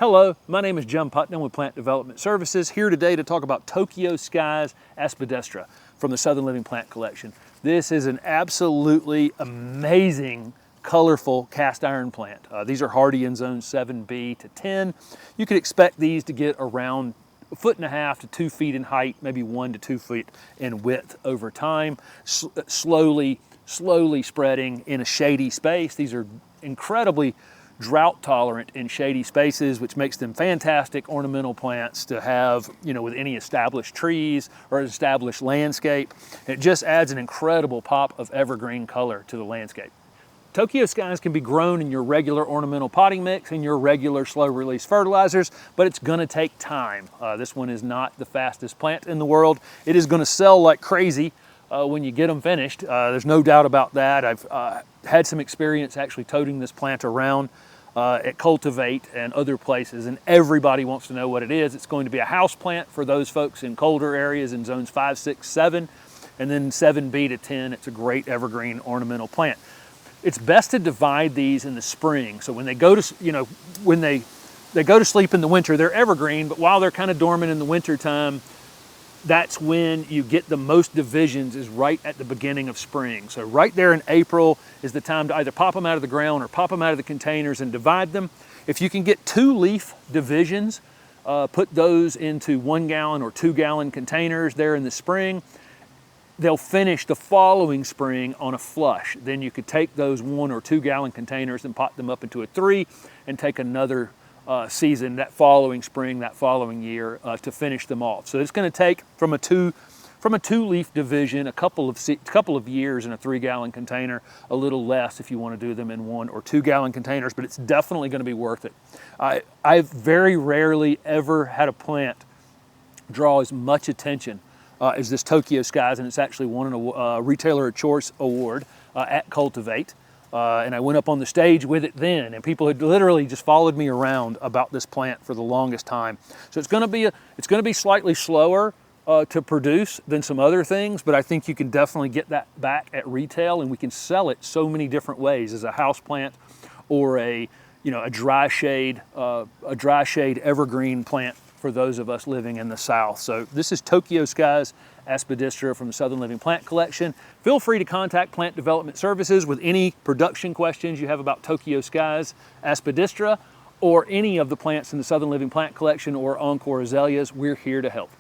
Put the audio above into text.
Hello, my name is Jim Putnam with Plant Development Services, here today to talk about Tokyo Sky's Aspidistra from the Southern Living Plant Collection. This is an absolutely amazing, colorful cast iron plant. These are hardy in zones 7B to 10. You could expect these to get around 1.5 to 2 feet in height, maybe 1 to 2 feet in width over time, slowly spreading in a shady space. These are incredibly drought tolerant in shady spaces, which makes them fantastic ornamental plants to have, with any established trees or established landscape. It just adds an incredible pop of evergreen color to the landscape. Tokyo Skies can be grown in your regular ornamental potting mix and your regular slow release fertilizers, but it's gonna take time. This one is not the fastest plant in the world. It is gonna sell like crazy when you get them finished. There's no doubt about that. I've had some experience actually toting this plant around at Cultivate and other places, and everybody wants to know what it is. It's going to be a house plant for those folks in colder areas in zones 5, 6, 7, and then 7B to 10. It's a great evergreen ornamental plant. It's best to divide these in the spring. So when they go to, when they go to sleep in the winter, they're evergreen, but while they're kind of dormant in the winter time, that's when you get the most divisions, is right at the beginning of spring. So right there in April is the time to either pop them out of the ground or pop them out of the containers and divide them. If you can get 2 leaf divisions, put those into 1 gallon or 2 gallon containers there in the spring. They'll finish the following spring on a flush. Then you could take those 1 or 2 gallon containers and pop them up into a 3 and take another season that following spring, that following year to finish them off. So it's going to take from a two leaf division a couple of years in a 3 gallon container, a little less if you want to do them in 1 or 2 gallon containers, but it's definitely going to be worth it. I've very rarely ever had a plant draw as much attention as this Tokyo Skies, and it's actually won a Retailer of Choice award at Cultivate. And I went up on the stage with it then, and people had literally just followed me around about this plant for the longest time. So it's going to be slightly slower to produce than some other things, but I think you can definitely get that back at retail, and we can sell it so many different ways as a house plant or a dry shade evergreen plant for those of us living in the South. So this is Tokyo Skies Aspidistra from the Southern Living Plant Collection. Feel free to contact Plant Development Services with any production questions you have about Tokyo Skies Aspidistra or any of the plants in the Southern Living Plant Collection or Encore azaleas. We're here to help.